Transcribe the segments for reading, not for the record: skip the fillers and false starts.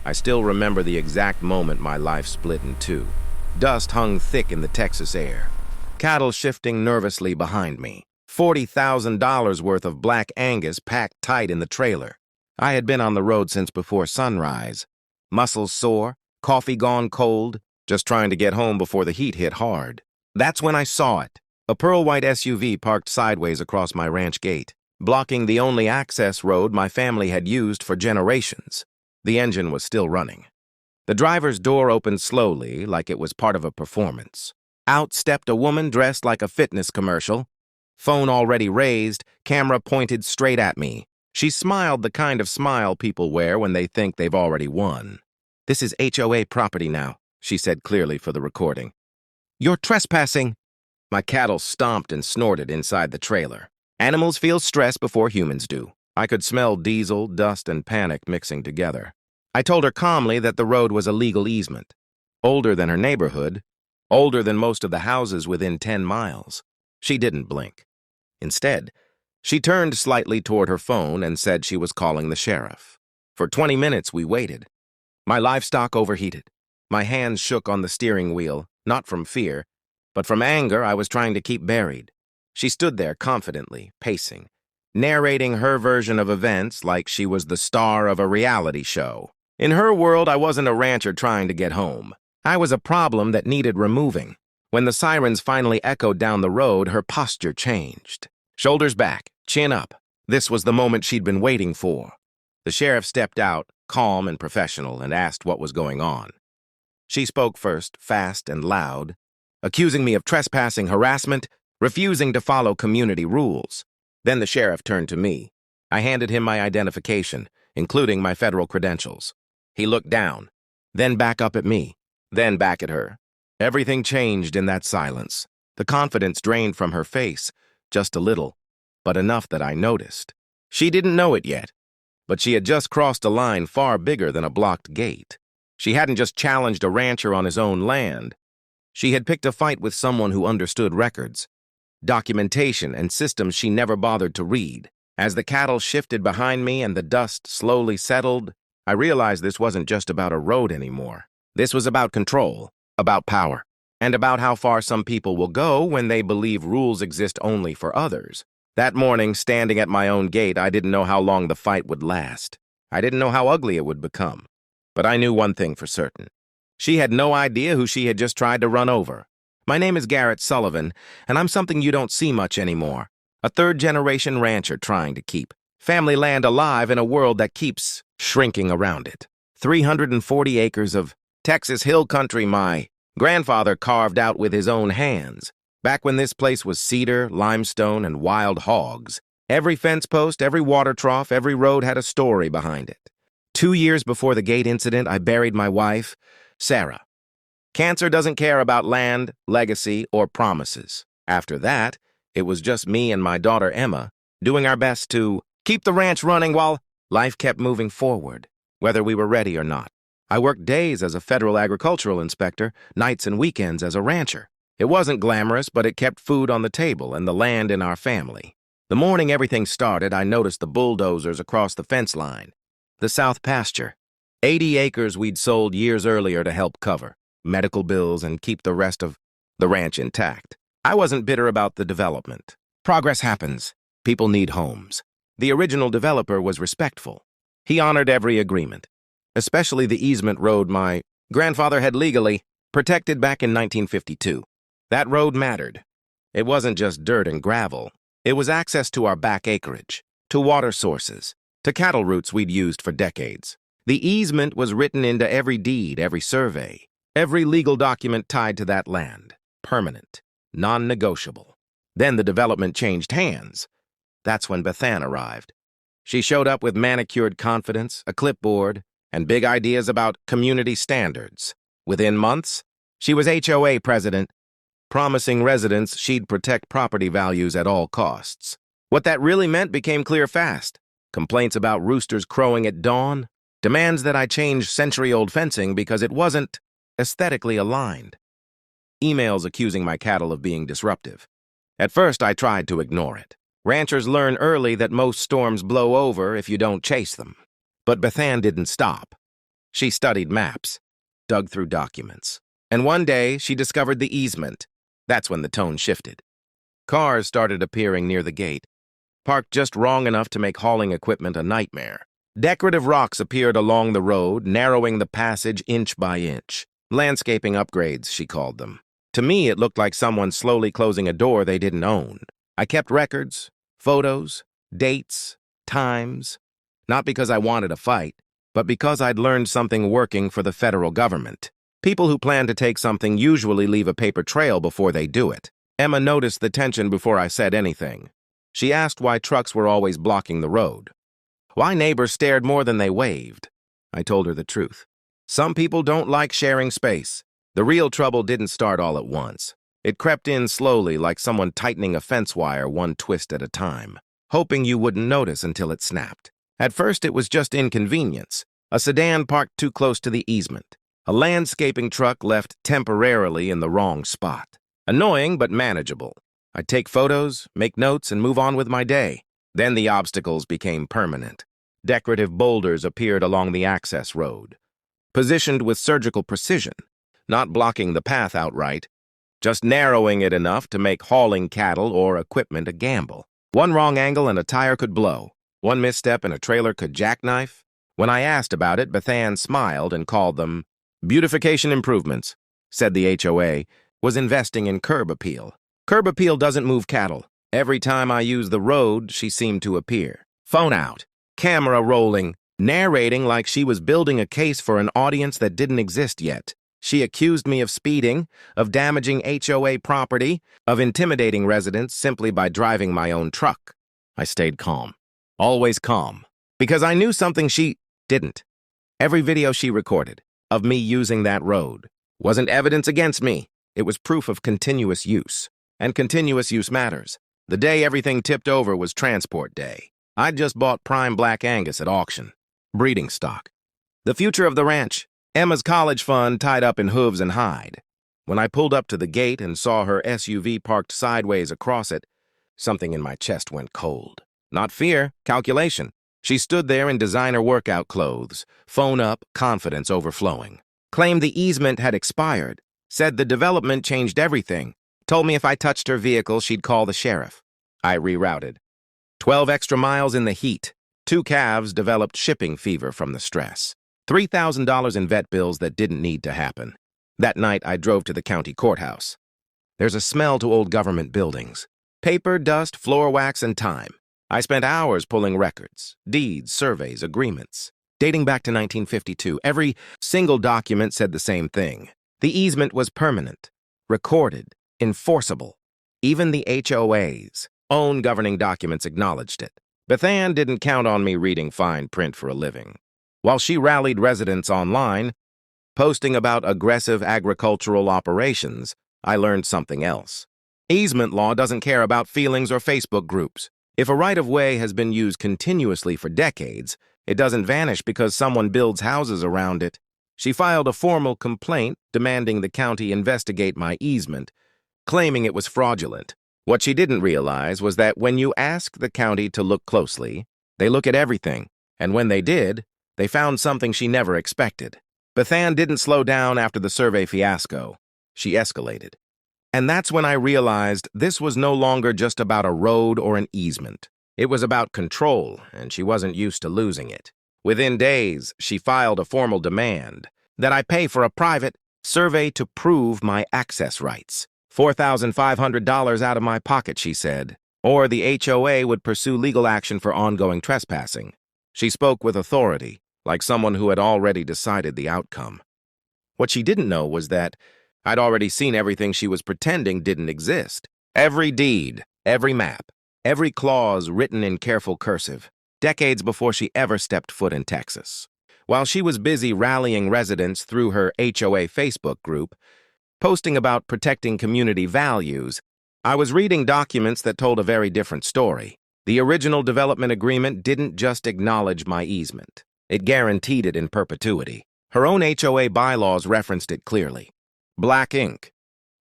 I still remember the exact moment my life split in two. Dust hung thick in the Texas air. Cattle shifting nervously behind me. $40,000 worth of Black Angus packed tight in the trailer. I had been on the road since before sunrise. Muscles sore, coffee gone cold, just trying to get home before the heat hit hard. That's when I saw it. A pearl-white SUV parked sideways across my ranch gate, blocking the only access road my family had used for generations. The engine was still running. The driver's door opened slowly, like it was part of a performance. Out stepped a woman dressed like a fitness commercial. Phone already raised, camera pointed straight at me. She smiled the kind of smile people wear when they think they've already won. "This is HOA property now," she said clearly for the recording. "You're trespassing." My cattle stomped and snorted inside the trailer. Animals feel stress before humans do. I could smell diesel, dust, and panic mixing together. I told her calmly that the road was a legal easement. Older than her neighborhood, older than most of the houses within 10 miles. She didn't blink. Instead, she turned slightly toward her phone and said she was calling the sheriff. For 20 minutes, we waited. My livestock overheated. My hands shook on the steering wheel, not from fear, but from anger I was trying to keep buried. She stood there confidently, pacing, narrating her version of events like she was the star of a reality show. In her world, I wasn't a rancher trying to get home. I was a problem that needed removing. When the sirens finally echoed down the road, her posture changed. Shoulders back, chin up. This was the moment she'd been waiting for. The sheriff stepped out, calm and professional, and asked what was going on. She spoke first, fast and loud, accusing me of trespassing, harassment, refusing to follow community rules. Then the sheriff turned to me. I handed him my identification, including my federal credentials. He looked down, then back up at me, then back at her. Everything changed in that silence. The confidence drained from her face, just a little, but enough that I noticed. She didn't know it yet, but she had just crossed a line far bigger than a blocked gate. She hadn't just challenged a rancher on his own land. She had picked a fight with someone who understood records, documentation, and systems she never bothered to read. As the cattle shifted behind me and the dust slowly settled, I realized this wasn't just about a road anymore. This was about control, about power, and about how far some people will go when they believe rules exist only for others. That morning, standing at my own gate, I didn't know how long the fight would last. I didn't know how ugly it would become. But I knew one thing for certain. She had no idea who she had just tried to run over. My name is Garrett Sullivan, and I'm something you don't see much anymore. A third-generation rancher trying to keep family land alive in a world that keeps shrinking around it. 340 acres of Texas hill country my grandfather carved out with his own hands. Back when this place was cedar, limestone, and wild hogs. Every fence post, every water trough, every road had a story behind it. 2 years before the gate incident, I buried my wife, Sarah. Cancer doesn't care about land, legacy, or promises. After that, it was just me and my daughter Emma, doing our best to keep the ranch running while life kept moving forward, whether we were ready or not. I worked days as a federal agricultural inspector, nights and weekends as a rancher. It wasn't glamorous, but it kept food on the table and the land in our family. The morning everything started, I noticed the bulldozers across the fence line. The south pasture. 80 acres we'd sold years earlier to help cover medical bills and keep the rest of the ranch intact. I wasn't bitter about the development. Progress happens. People need homes. The original developer was respectful. He honored every agreement, especially the easement road my grandfather had legally protected back in 1952. That road mattered. It wasn't just dirt and gravel. It was access to our back acreage, to water sources, to cattle routes we'd used for decades. The easement was written into every deed, every survey, every legal document tied to that land. Permanent, non-negotiable. Then the development changed hands. That's when Beth Ann arrived. She showed up with manicured confidence, a clipboard, and big ideas about community standards. Within months, she was HOA president, promising residents she'd protect property values at all costs. What that really meant became clear fast. Complaints about roosters crowing at dawn, demands that I change century-old fencing because it wasn't aesthetically aligned. Emails accusing my cattle of being disruptive. At first, I tried to ignore it. Ranchers learn early that most storms blow over if you don't chase them. But Beth Ann didn't stop. She studied maps, dug through documents. And one day, she discovered the easement. That's when the tone shifted. Cars started appearing near the gate, parked just wrong enough to make hauling equipment a nightmare. Decorative rocks appeared along the road, narrowing the passage inch by inch. Landscaping upgrades, she called them. To me, it looked like someone slowly closing a door they didn't own. I kept records, photos, dates, times, not because I wanted a fight, but because I'd learned something working for the federal government. People who plan to take something usually leave a paper trail before they do it. Emma noticed the tension before I said anything. She asked why trucks were always blocking the road. Why neighbors stared more than they waved. I told her the truth. Some people don't like sharing space. The real trouble didn't start all at once. It crept in slowly, like someone tightening a fence wire one twist at a time, hoping you wouldn't notice until it snapped. At first, it was just inconvenience. A sedan parked too close to the easement. A landscaping truck left temporarily in the wrong spot. Annoying, but manageable. I'd take photos, make notes, and move on with my day. Then the obstacles became permanent. Decorative boulders appeared along the access road, positioned with surgical precision, not blocking the path outright, just narrowing it enough to make hauling cattle or equipment a gamble. One wrong angle and a tire could blow. One misstep and a trailer could jackknife. When I asked about it, Bethan smiled and called them beautification improvements, said the HOA was investing in curb appeal. Curb appeal doesn't move cattle. Every time I use the road, she seemed to appear. Phone out, camera rolling, narrating like she was building a case for an audience that didn't exist yet. She accused me of speeding, of damaging HOA property, of intimidating residents simply by driving my own truck. I stayed calm. Always calm. Because I knew something she didn't. Every video she recorded of me using that road wasn't evidence against me. It was proof of continuous use. And continuous use matters. The day everything tipped over was transport day. I'd just bought prime Black Angus at auction. Breeding stock. The future of the ranch. Emma's college fund tied up in hooves and hide. When I pulled up to the gate and saw her SUV parked sideways across it, something in my chest went cold. Not fear, calculation. She stood there in designer workout clothes, phone up, confidence overflowing. Claimed the easement had expired. Said the development changed everything. Told me if I touched her vehicle, she'd call the sheriff. I rerouted. 12 extra miles in the heat. 2 calves developed shipping fever from the stress. $3,000 in vet bills that didn't need to happen. That night, I drove to the county courthouse. There's a smell to old government buildings. Paper, dust, floor wax, and time. I spent hours pulling records, deeds, surveys, agreements. Dating back to 1952, every single document said the same thing. The easement was permanent, recorded, enforceable. Even the HOA's own governing documents acknowledged it. Bethan didn't count on me reading fine print for a living. While she rallied residents online, posting about aggressive agricultural operations, I learned something else. Easement law doesn't care about feelings or Facebook groups. If a right-of-way has been used continuously for decades, it doesn't vanish because someone builds houses around it. She filed a formal complaint demanding the county investigate my easement, claiming it was fraudulent. What she didn't realize was that when you ask the county to look closely, they look at everything, and when they did, they found something she never expected. Bethan didn't slow down after the survey fiasco. She escalated. And that's when I realized this was no longer just about a road or an easement. It was about control, and she wasn't used to losing it. Within days, she filed a formal demand that I pay for a private survey to prove my access rights. $4,500 out of my pocket, she said, or the HOA would pursue legal action for ongoing trespassing. She spoke with authority, like someone who had already decided the outcome. What she didn't know was that I'd already seen everything she was pretending didn't exist. Every deed, every map, every clause written in careful cursive, decades before she ever stepped foot in Texas. While she was busy rallying residents through her HOA Facebook group, posting about protecting community values, I was reading documents that told a very different story. The original development agreement didn't just acknowledge my easement. It guaranteed it in perpetuity. Her own HOA bylaws referenced it clearly. Black ink.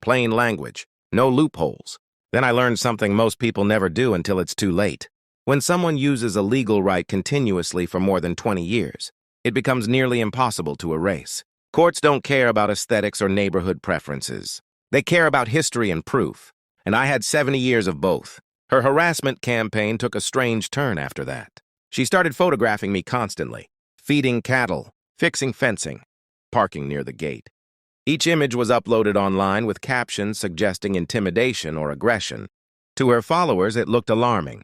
Plain language. No loopholes. Then I learned something most people never do until it's too late. When someone uses a legal right continuously for more than 20 years, it becomes nearly impossible to erase. Courts don't care about aesthetics or neighborhood preferences. They care about history and proof, and I had 70 years of both. Her harassment campaign took a strange turn after that. She started photographing me constantly, feeding cattle, fixing fencing, parking near the gate. Each image was uploaded online with captions suggesting intimidation or aggression. To her followers, it looked alarming.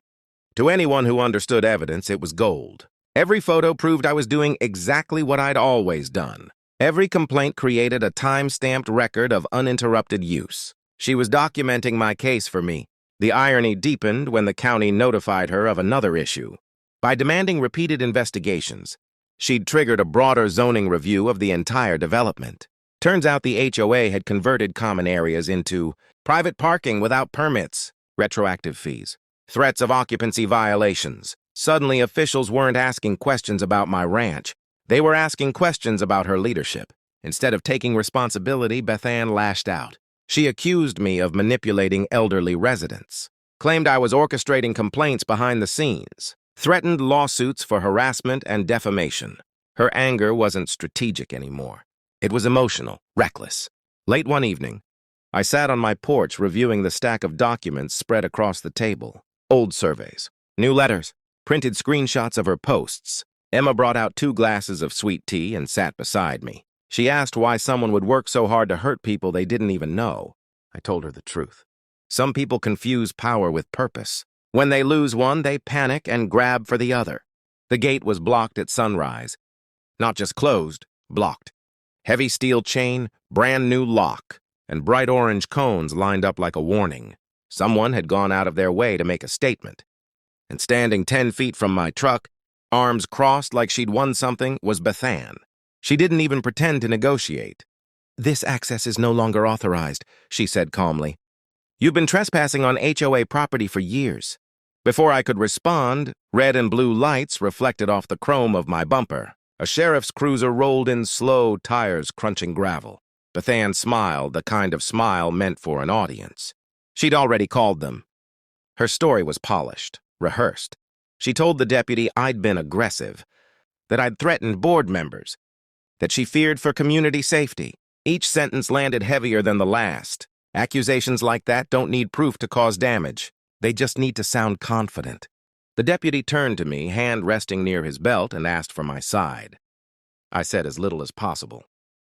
To anyone who understood evidence, it was gold. Every photo proved I was doing exactly what I'd always done. Every complaint created a time-stamped record of uninterrupted use. She was documenting my case for me. The irony deepened when the county notified her of another issue. By demanding repeated investigations, she'd triggered a broader zoning review of the entire development. Turns out the HOA had converted common areas into private parking without permits, retroactive fees, threats of occupancy violations. Suddenly, officials weren't asking questions about my ranch. They were asking questions about her leadership. Instead of taking responsibility, Beth Ann lashed out. She accused me of manipulating elderly residents, claimed I was orchestrating complaints behind the scenes, threatened lawsuits for harassment and defamation. Her anger wasn't strategic anymore. It was emotional, reckless. Late one evening, I sat on my porch reviewing the stack of documents spread across the table. Old surveys, new letters, printed screenshots of her posts. Emma brought out 2 glasses of sweet tea and sat beside me. She asked why someone would work so hard to hurt people they didn't even know. I told her the truth. Some people confuse power with purpose. When they lose one, they panic and grab for the other. The gate was blocked at sunrise. Not just closed, blocked. Heavy steel chain, brand new lock, and bright orange cones lined up like a warning. Someone had gone out of their way to make a statement. And standing 10 feet from my truck, arms crossed like she'd won something, was Beth Ann. She didn't even pretend to negotiate. "This access is no longer authorized," she said calmly. "You've been trespassing on HOA property for years." Before I could respond, red and blue lights reflected off the chrome of my bumper. A sheriff's cruiser rolled in slow, tires crunching gravel. Beth Ann smiled, the kind of smile meant for an audience. She'd already called them. Her story was polished, rehearsed. She told the deputy I'd been aggressive, that I'd threatened board members, that she feared for community safety. Each sentence landed heavier than the last. Accusations like that don't need proof to cause damage. They just need to sound confident. The deputy turned to me, hand resting near his belt, and asked for my side. I said as little as possible.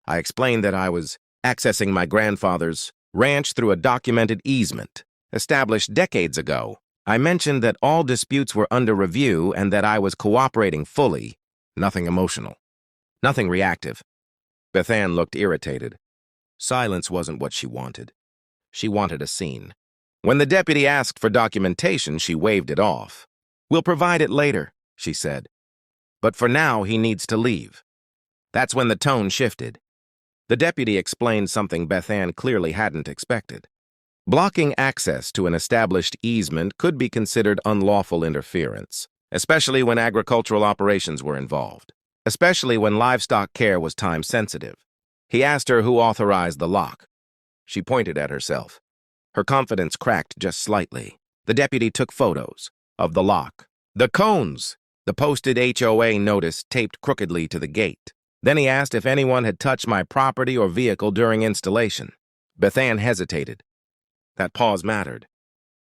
I explained that I was accessing my grandfather's ranch through a documented easement, established decades ago. I mentioned that all disputes were under review and that I was cooperating fully. Nothing emotional. Nothing reactive. Beth Ann looked irritated. Silence wasn't what she wanted. She wanted a scene. When the deputy asked for documentation, she waved it off. "We'll provide it later," she said. "But for now, he needs to leave." That's when the tone shifted. The deputy explained something Beth Ann clearly hadn't expected. Blocking access to an established easement could be considered unlawful interference, especially when agricultural operations were involved, especially when livestock care was time-sensitive. He asked her who authorized the lock. She pointed at herself. Her confidence cracked just slightly. The deputy took photos of the lock. The cones! The posted HOA notice taped crookedly to the gate. Then he asked if anyone had touched my property or vehicle during installation. Beth Ann hesitated. That pause mattered.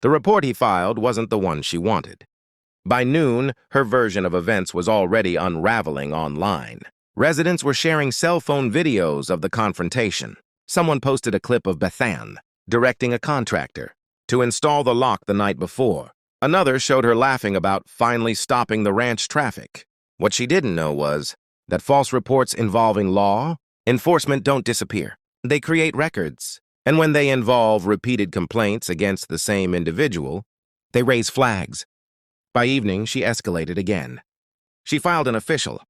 The report he filed wasn't the one she wanted. By noon, her version of events was already unraveling online. Residents were sharing cell phone videos of the confrontation. Someone posted a clip of Beth Ann directing a contractor to install the lock the night before. Another showed her laughing about finally stopping the ranch traffic. What she didn't know was that false reports involving law enforcement don't disappear. They create records. And when they involve repeated complaints against the same individual, they raise flags. By evening, she escalated again. She filed an official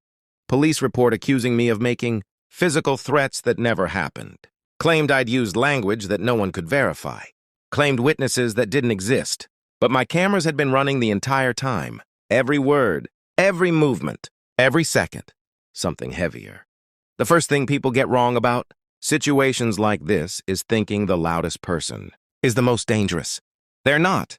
police report accusing me of making physical threats that never happened, claimed I'd used language that no one could verify, claimed witnesses that didn't exist. But my cameras had been running the entire time. Every word, every movement, every second. Something heavier. The first thing people get wrong about situations like this is thinking the loudest person is the most dangerous. They're not.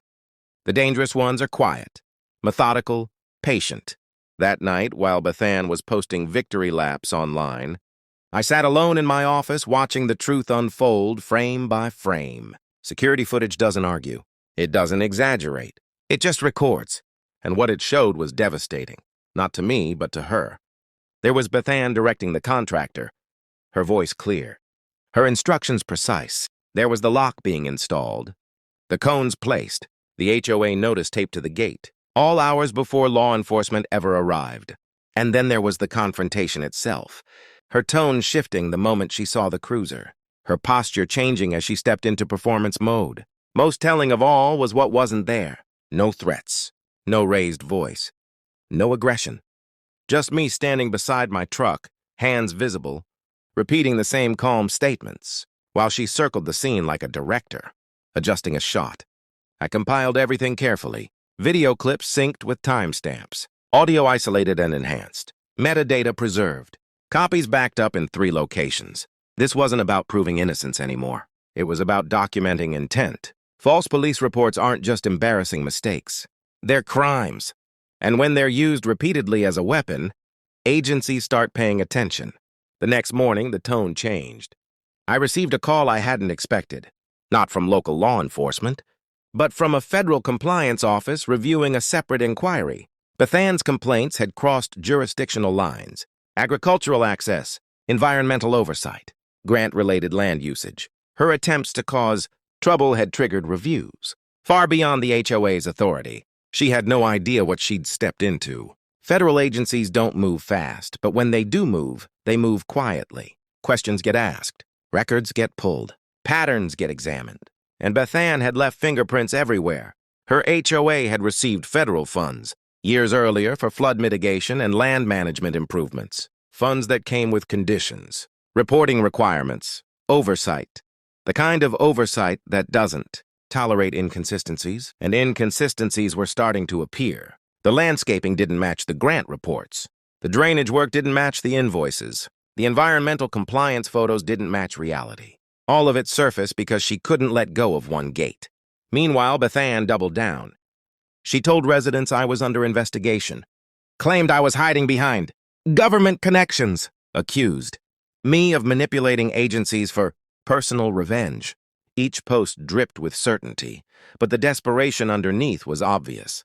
The dangerous ones are quiet, methodical, patient. That night, while Bethan was posting victory laps online, I sat alone in my office watching the truth unfold frame by frame. Security footage doesn't argue. It doesn't exaggerate. It just records. And what it showed was devastating. Not to me, but to her. There was Bethan directing the contractor, her voice clear, her instructions precise. There was the lock being installed, the cones placed, the HOA notice taped to the gate, all hours before law enforcement ever arrived. And then there was the confrontation itself, her tone shifting the moment she saw the cruiser, her posture changing as she stepped into performance mode. Most telling of all was what wasn't there. No threats, no raised voice, no aggression. Just me standing beside my truck, hands visible, repeating the same calm statements, while she circled the scene like a director, adjusting a shot. I compiled everything carefully, video clips synced with timestamps, audio isolated and enhanced, metadata preserved, copies backed up in 3 locations. This wasn't about proving innocence anymore. It was about documenting intent. False police reports aren't just embarrassing mistakes. They're crimes. And when they're used repeatedly as a weapon, agencies start paying attention. The next morning, the tone changed. I received a call I hadn't expected, not from local law enforcement, but from a federal compliance office reviewing a separate inquiry. Bethan's complaints had crossed jurisdictional lines: agricultural access, environmental oversight, grant-related land usage. Her attempts to cause trouble had triggered reviews, far beyond the HOA's authority. She had no idea what she'd stepped into. Federal agencies don't move fast, but when they do they move quietly. Questions get asked, records get pulled, patterns get examined. And Bethan had left fingerprints everywhere. Her HOA had received federal funds years earlier for flood mitigation and land management improvements, funds that came with conditions, reporting requirements, oversight, the kind of oversight that doesn't tolerate inconsistencies, and inconsistencies were starting to appear. The landscaping didn't match the grant reports. The drainage work didn't match the invoices. The environmental compliance photos didn't match reality. All of it surfaced because she couldn't let go of one gate. Meanwhile, Bethan doubled down. She told residents I was under investigation, claimed I was hiding behind government connections, accused me of manipulating agencies for personal revenge. Each post dripped with certainty, but the desperation underneath was obvious.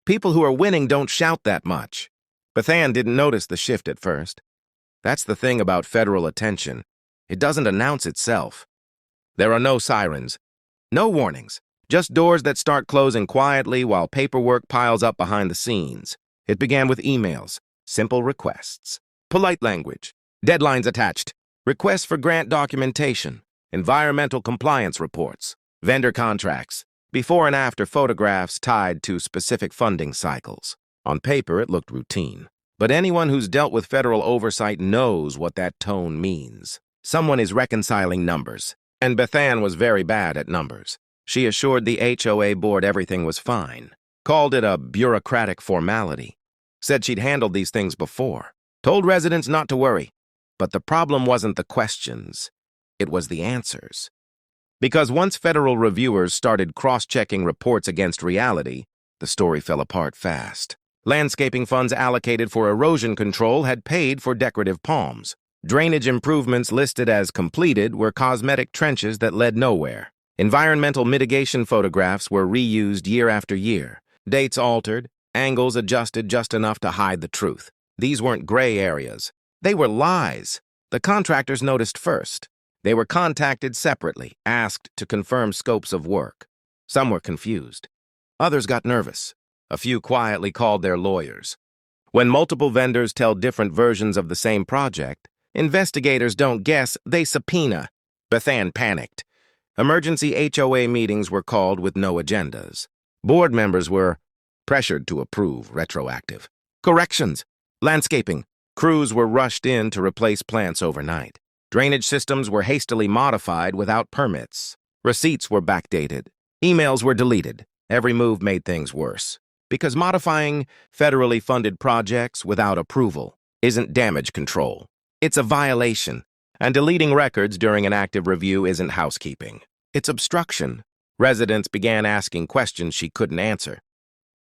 People who are winning don't shout that much. Bethan didn't notice the shift at first. That's the thing about federal attention. It doesn't announce itself. There are no sirens, no warnings, just doors that start closing quietly while paperwork piles up behind the scenes. It began with emails, simple requests, polite language, deadlines attached, requests for grant documentation, environmental compliance reports, vendor contracts, before and after photographs tied to specific funding cycles. On paper, it looked routine. But anyone who's dealt with federal oversight knows what that tone means. Someone is reconciling numbers, and Bethan was very bad at numbers. She assured the HOA board everything was fine, called it a bureaucratic formality, said she'd handled these things before, told residents not to worry. But the problem wasn't the questions, it was the answers. Because once federal reviewers started cross-checking reports against reality, the story fell apart fast. Landscaping funds allocated for erosion control had paid for decorative palms. Drainage improvements listed as completed were cosmetic trenches that led nowhere. Environmental mitigation photographs were reused year after year. Dates altered, angles adjusted just enough to hide the truth. These weren't gray areas. They were lies. The contractors noticed first. They were contacted separately, asked to confirm scopes of work. Some were confused. Others got nervous. A few quietly called their lawyers. When multiple vendors tell different versions of the same project, investigators don't guess, they subpoena. Bethan panicked. Emergency HOA meetings were called with no agendas. Board members were pressured to approve retroactive corrections. Landscaping. Crews were rushed in to replace plants overnight. Drainage systems were hastily modified without permits. Receipts were backdated. Emails were deleted. Every move made things worse. Because modifying federally funded projects without approval isn't damage control. It's a violation. And deleting records during an active review isn't housekeeping. It's obstruction. Residents began asking questions she couldn't answer.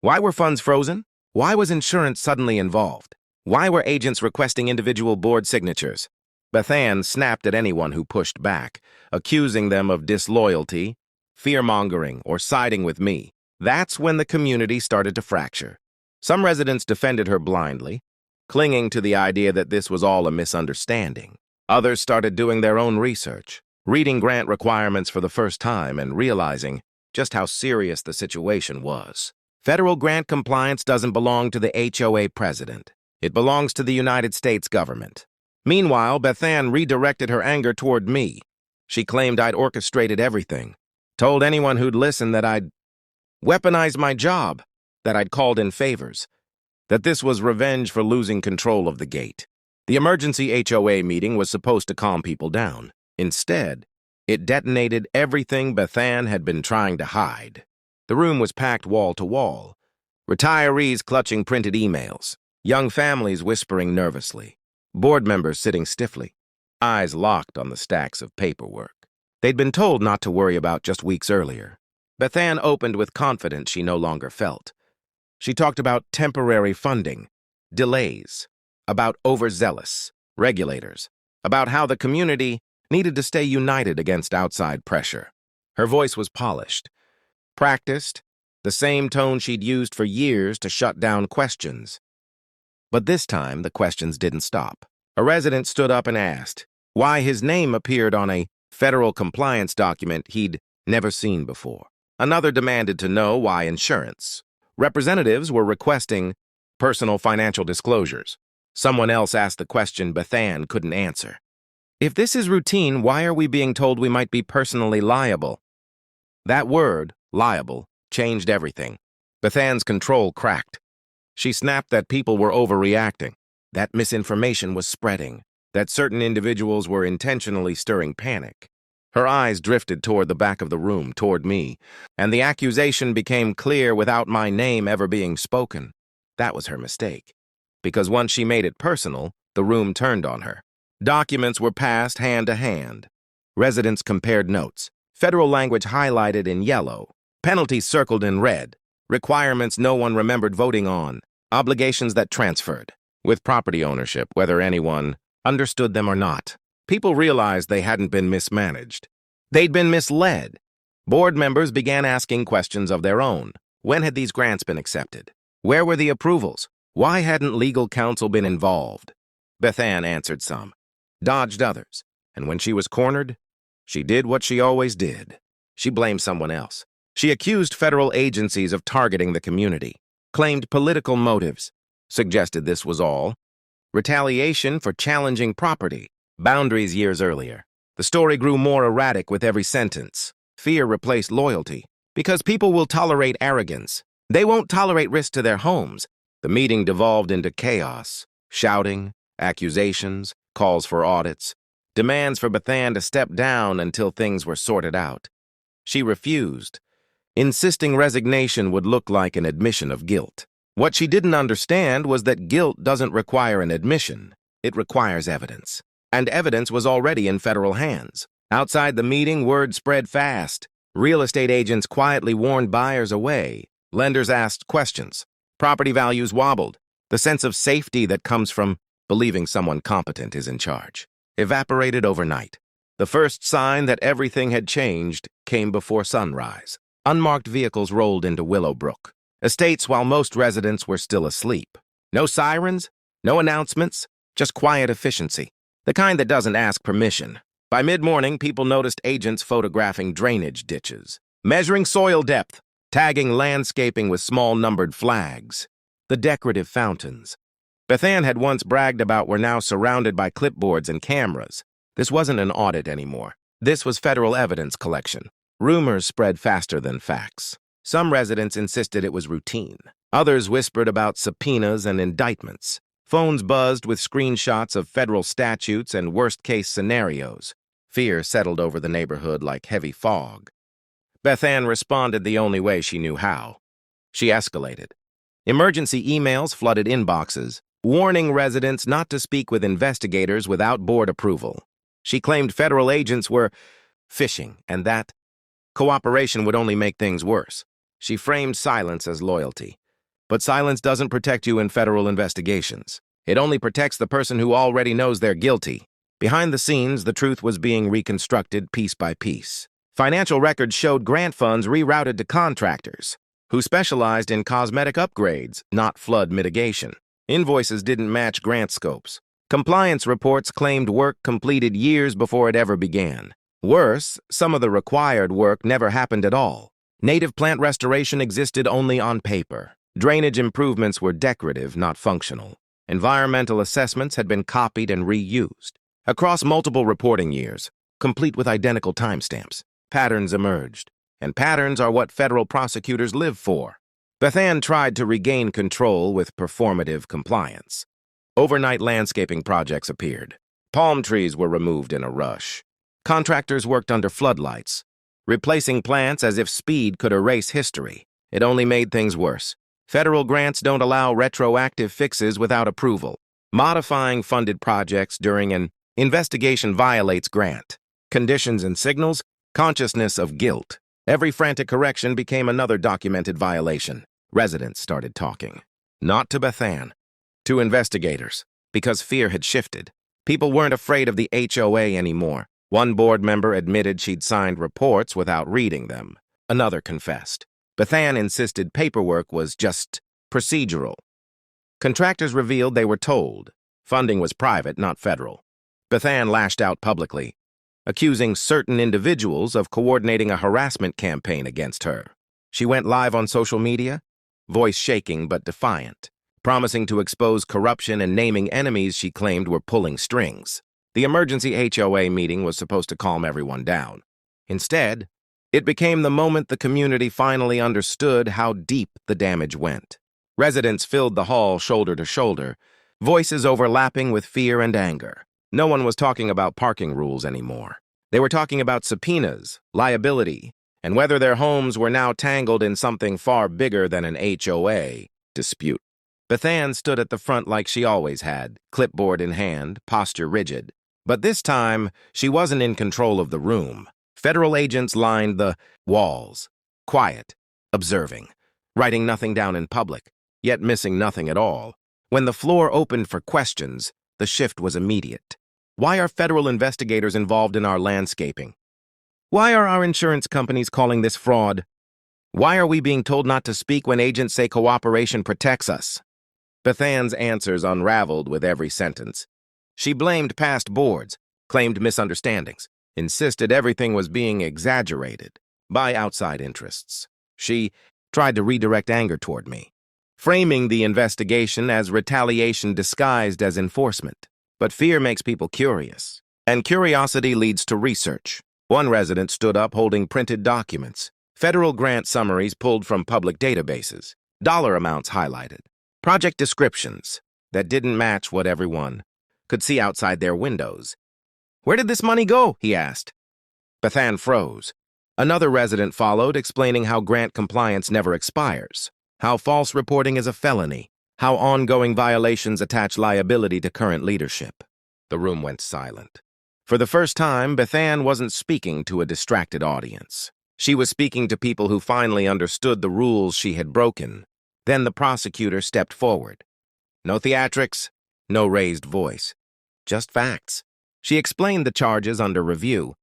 Why were funds frozen? Why was insurance suddenly involved? Why were agents requesting individual board signatures? Beth Ann snapped at anyone who pushed back, accusing them of disloyalty, fear-mongering, or siding with me. That's when the community started to fracture. Some residents defended her blindly, clinging to the idea that this was all a misunderstanding. Others started doing their own research, reading grant requirements for the first time and realizing just how serious the situation was. Federal grant compliance doesn't belong to the HOA president. It belongs to the United States government. Meanwhile, Beth Ann redirected her anger toward me. She claimed I'd orchestrated everything, told anyone who'd listen that I'd weaponized my job, that I'd called in favors, that this was revenge for losing control of the gate. The emergency HOA meeting was supposed to calm people down. Instead, it detonated everything Beth Ann had been trying to hide. The room was packed wall to wall, retirees clutching printed emails, young families whispering nervously, board members sitting stiffly, eyes locked on the stacks of paperwork they'd been told not to worry about just weeks earlier. Beth Ann opened with confidence she no longer felt. She talked about temporary funding, delays, about overzealous regulators, about how the community needed to stay united against outside pressure. Her voice was polished, practiced, the same tone she'd used for years to shut down questions. But this time, the questions didn't stop. A resident stood up and asked why his name appeared on a federal compliance document he'd never seen before. Another demanded to know why insurance. Representatives were requesting personal financial disclosures. Someone else asked the question Beth Ann couldn't answer. If this is routine, why are we being told we might be personally liable? That word, liable, changed everything. Beth Ann's control cracked. She snapped that people were overreacting, that misinformation was spreading, that certain individuals were intentionally stirring panic. Her eyes drifted toward the back of the room, toward me, and the accusation became clear without my name ever being spoken. That was her mistake, because once she made it personal, the room turned on her. Documents were passed hand to hand. Residents compared notes, federal language highlighted in yellow, penalties circled in red, requirements no one remembered voting on, obligations that transferred, with property ownership, whether anyone understood them or not. People realized they hadn't been mismanaged. They'd been misled. Board members began asking questions of their own. When had these grants been accepted? Where were the approvals? Why hadn't legal counsel been involved? Beth Ann answered some, dodged others, and when she was cornered, she did what she always did. She blamed someone else. She accused federal agencies of targeting the community, claimed political motives, suggested this was all retaliation for challenging property boundaries years earlier. The story grew more erratic with every sentence. Fear replaced loyalty, because people will tolerate arrogance. They won't tolerate risk to their homes. The meeting devolved into chaos, shouting, accusations, calls for audits, demands for Beth Ann to step down until things were sorted out. She refused, insisting resignation would look like an admission of guilt. What she didn't understand was that guilt doesn't require an admission. It requires evidence. And evidence was already in federal hands. Outside the meeting, word spread fast. Real estate agents quietly warned buyers away. Lenders asked questions. Property values wobbled. The sense of safety that comes from believing someone competent is in charge evaporated overnight. The first sign that everything had changed came before sunrise. Unmarked vehicles rolled into Willowbrook estates while most residents were still asleep. No sirens, no announcements, just quiet efficiency. The kind that doesn't ask permission. By mid-morning, people noticed agents photographing drainage ditches, measuring soil depth, tagging landscaping with small numbered flags. The decorative fountains Beth Ann had once bragged about were now surrounded by clipboards and cameras. This wasn't an audit anymore. This was federal evidence collection. Rumors spread faster than facts. Some residents insisted it was routine. Others whispered about subpoenas and indictments. Phones buzzed with screenshots of federal statutes and worst-case scenarios. Fear settled over the neighborhood like heavy fog. Beth Ann responded the only way she knew how. She escalated. Emergency emails flooded inboxes, warning residents not to speak with investigators without board approval. She claimed federal agents were fishing and that cooperation would only make things worse. She framed silence as loyalty. But silence doesn't protect you in federal investigations. It only protects the person who already knows they're guilty. Behind the scenes, the truth was being reconstructed piece by piece. Financial records showed grant funds rerouted to contractors who specialized in cosmetic upgrades, not flood mitigation. Invoices didn't match grant scopes. Compliance reports claimed work completed years before it ever began. Worse, some of the required work never happened at all. Native plant restoration existed only on paper. Drainage improvements were decorative, not functional. Environmental assessments had been copied and reused. Across multiple reporting years, complete with identical timestamps, patterns emerged. And patterns are what federal prosecutors live for. Bethann tried to regain control with performative compliance. Overnight landscaping projects appeared. Palm trees were removed in a rush. Contractors worked under floodlights, replacing plants as if speed could erase history. It only made things worse. Federal grants don't allow retroactive fixes without approval. Modifying funded projects during an investigation violates grant. Conditions and signals, consciousness of guilt. Every frantic correction became another documented violation. Residents started talking. Not to Bethann, to investigators, because fear had shifted. People weren't afraid of the HOA anymore. One board member admitted she'd signed reports without reading them. Another confessed. Bethann insisted paperwork was just procedural. Contractors revealed they were told. Funding was private, not federal. Bethann lashed out publicly, accusing certain individuals of coordinating a harassment campaign against her. She went live on social media, voice shaking but defiant, promising to expose corruption and naming enemies she claimed were pulling strings. The emergency HOA meeting was supposed to calm everyone down. Instead, it became the moment the community finally understood how deep the damage went. Residents filled the hall shoulder to shoulder, voices overlapping with fear and anger. No one was talking about parking rules anymore. They were talking about subpoenas, liability, and whether their homes were now tangled in something far bigger than an HOA dispute. Bethann stood at the front like she always had, clipboard in hand, posture rigid. But this time, she wasn't in control of the room. Federal agents lined the walls, quiet, observing, writing nothing down in public, yet missing nothing at all. When the floor opened for questions, the shift was immediate. Why are federal investigators involved in our landscaping? Why are our insurance companies calling this fraud? Why are we being told not to speak when agents say cooperation protects us? Bethann's answers unraveled with every sentence. She blamed past boards, claimed misunderstandings, insisted everything was being exaggerated by outside interests. She tried to redirect anger toward me, framing the investigation as retaliation disguised as enforcement. But fear makes people curious, and curiosity leads to research. One resident stood up holding printed documents, federal grant summaries pulled from public databases, dollar amounts highlighted, project descriptions that didn't match what everyone could see outside their windows. "Where did this money go?" he asked. Bethann froze. Another resident followed, explaining how grant compliance never expires, how false reporting is a felony, how ongoing violations attach liability to current leadership. The room went silent. For the first time, Bethann wasn't speaking to a distracted audience. She was speaking to people who finally understood the rules she had broken. Then the prosecutor stepped forward. No theatrics, no raised voice, just facts. She explained the charges under review,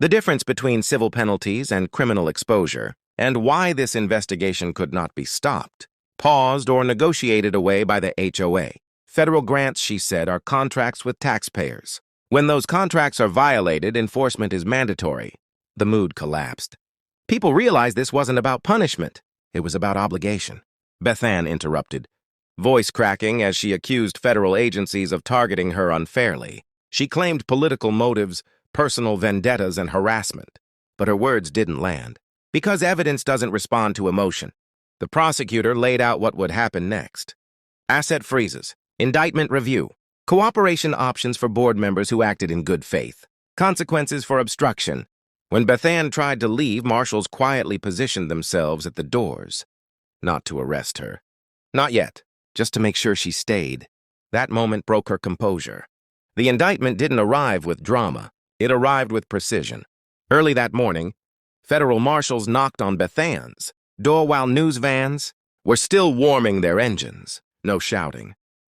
the difference between civil penalties and criminal exposure, and why this investigation could not be stopped, paused, or negotiated away by the HOA. Federal grants, she said, are contracts with taxpayers. When those contracts are violated, enforcement is mandatory. The mood collapsed. People realized this wasn't about punishment. It was about obligation. Bethann interrupted, voice cracking as she accused federal agencies of targeting her unfairly. She claimed political motives, personal vendettas, and harassment. But her words didn't land. Because evidence doesn't respond to emotion. The prosecutor laid out what would happen next. Asset freezes, indictment review, cooperation options for board members who acted in good faith, consequences for obstruction. When Bethann tried to leave, marshals quietly positioned themselves at the doors. Not to arrest her. Not yet, just to make sure she stayed. That moment broke her composure. The indictment didn't arrive with drama. It arrived with precision. Early that morning, federal marshals knocked on Bethann's door while news vans, were still warming their engines. No shouting,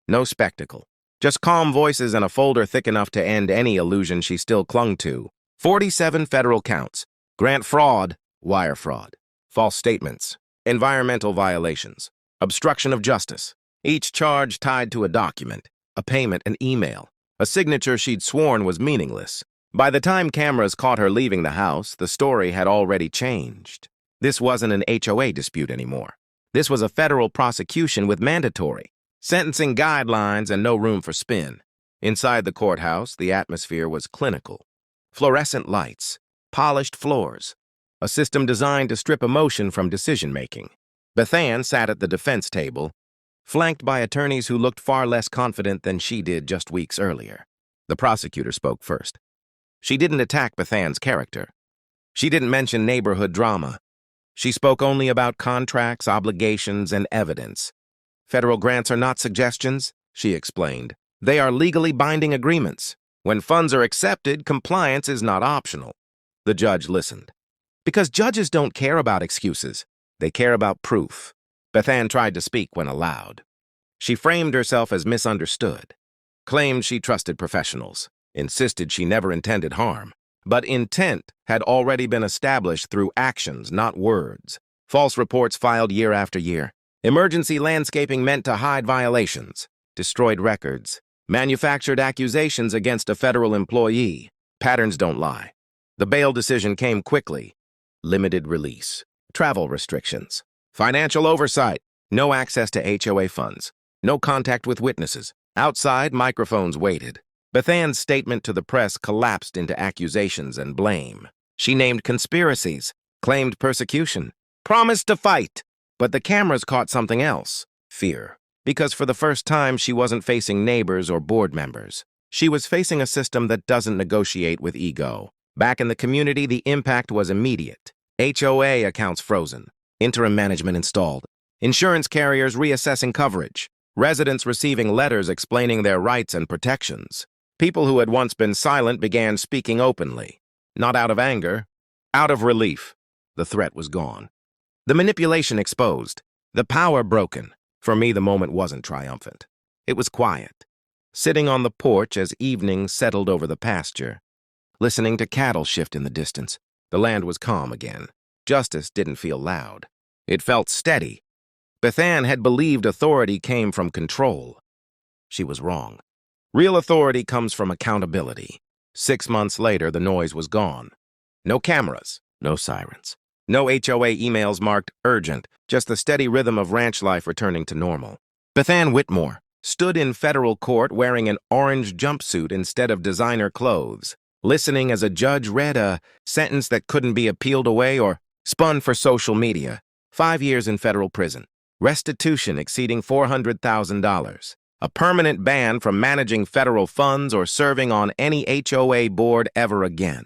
no spectacle, just calm voices and a folder thick enough to end any illusion she still clung to. 47 federal counts: grant fraud, wire fraud, false statements, environmental violations, obstruction of justice. Each charge tied to a document, a payment, an email, a signature she'd sworn was meaningless. By the time cameras caught her leaving the house, the story had already changed. This wasn't an HOA dispute anymore. This was a federal prosecution with mandatory sentencing guidelines and no room for spin. Inside the courthouse, the atmosphere was clinical. Fluorescent lights, polished floors, a system designed to strip emotion from decision-making. Beth Ann sat at the defense table, flanked by attorneys who looked far less confident than she did just weeks earlier. The prosecutor spoke first. She didn't attack Beth Ann's character. She didn't mention neighborhood drama. She spoke only about contracts, obligations, and evidence. Federal grants are not suggestions, she explained. They are legally binding agreements. When funds are accepted, compliance is not optional. The judge listened. Because judges don't care about excuses. They care about proof. Beth Ann tried to speak when allowed. She framed herself as misunderstood, claimed she trusted professionals, insisted she never intended harm. But intent had already been established through actions, not words. False reports filed year after year. Emergency landscaping meant to hide violations. Destroyed records. Manufactured accusations against a federal employee. Patterns don't lie. The bail decision came quickly. Limited release. Travel restrictions. Financial oversight. No access to HOA funds. No contact with witnesses. Outside, microphones waited. Beth Ann's statement to the press collapsed into accusations and blame. She named conspiracies, claimed persecution, promised to fight. But the cameras caught something else: fear. Because for the first time, she wasn't facing neighbors or board members. She was facing a system that doesn't negotiate with ego. Back in the community, the impact was immediate. HOA accounts frozen, interim management installed, insurance carriers reassessing coverage, residents receiving letters explaining their rights and protections. People who had once been silent began speaking openly, not out of anger, out of relief. The threat was gone. The manipulation exposed, the power broken. For me, the moment wasn't triumphant. It was quiet. Sitting on the porch as evening settled over the pasture, listening to cattle shift in the distance, the land was calm again. Justice didn't feel loud. It felt steady. Beth Ann had believed authority came from control. She was wrong. Real authority comes from accountability. 6 months later, the noise was gone. No cameras, no sirens. No HOA emails marked urgent, just the steady rhythm of ranch life returning to normal. Beth Ann Whitmore stood in federal court wearing an orange jumpsuit instead of designer clothes, listening as a judge read a sentence that couldn't be appealed away or spun for social media. 5 years in federal prison. Restitution exceeding $400,000. A permanent ban from managing federal funds or serving on any HOA board ever again.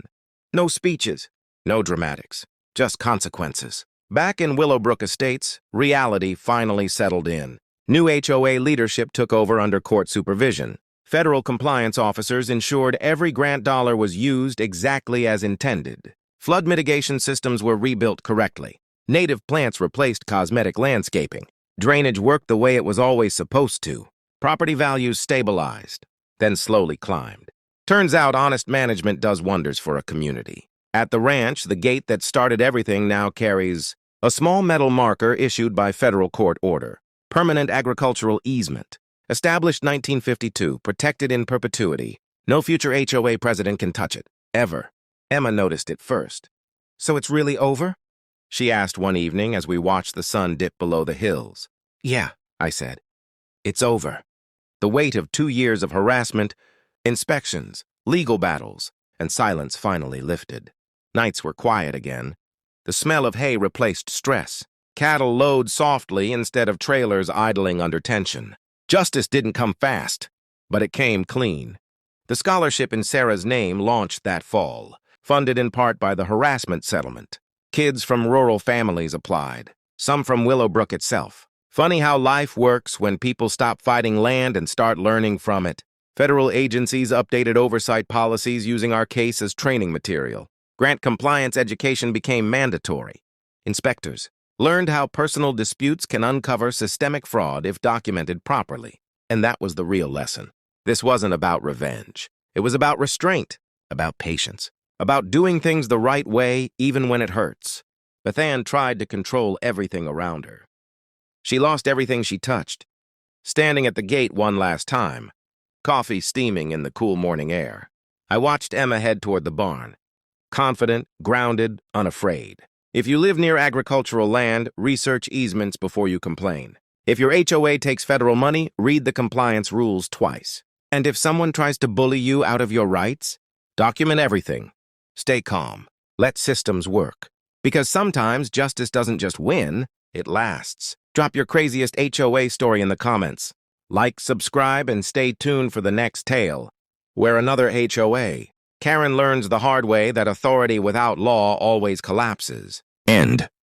No speeches, no dramatics, just consequences. Back in Willowbrook Estates, reality finally settled in. New HOA leadership took over under court supervision. Federal compliance officers ensured every grant dollar was used exactly as intended. Flood mitigation systems were rebuilt correctly. Native plants replaced cosmetic landscaping. Drainage worked the way it was always supposed to. Property values stabilized, then slowly climbed. Turns out honest management does wonders for a community. At the ranch, the gate that started everything now carries a small metal marker issued by federal court order. Permanent agricultural easement. Established 1952, protected in perpetuity. No future HOA president can touch it, ever. Emma noticed it first. "So it's really over?" she asked one evening as we watched the sun dip below the hills. "Yeah," I said. "It's over." The weight of 2 years of harassment, inspections, legal battles, and silence finally lifted. Nights were quiet again. The smell of hay replaced stress. Cattle lowed softly instead of trailers idling under tension. Justice didn't come fast, but it came clean. The scholarship in Sarah's name launched that fall, funded in part by the harassment settlement. Kids from rural families applied, some from Willowbrook itself. Funny how life works when people stop fighting land and start learning from it. Federal agencies updated oversight policies using our case as training material. Grant compliance education became mandatory. Inspectors, Learned how personal disputes can uncover systemic fraud if documented properly. And that was the real lesson. This wasn't about revenge. It was about restraint, about patience, about doing things the right way even when it hurts. Bethann tried to control everything around her. She lost everything she touched. Standing at the gate one last time, coffee steaming in the cool morning air, I watched Emma head toward the barn. Confident, grounded, unafraid. If you live near agricultural land, research easements before you complain. If your HOA takes federal money, read the compliance rules twice. And if someone tries to bully you out of your rights, document everything. Stay calm. Let systems work. Because sometimes justice doesn't just win, it lasts. Drop your craziest HOA story in the comments. Like, subscribe, and stay tuned for the next tale, where another HOA. Karen learns the hard way that authority without law always collapses. End.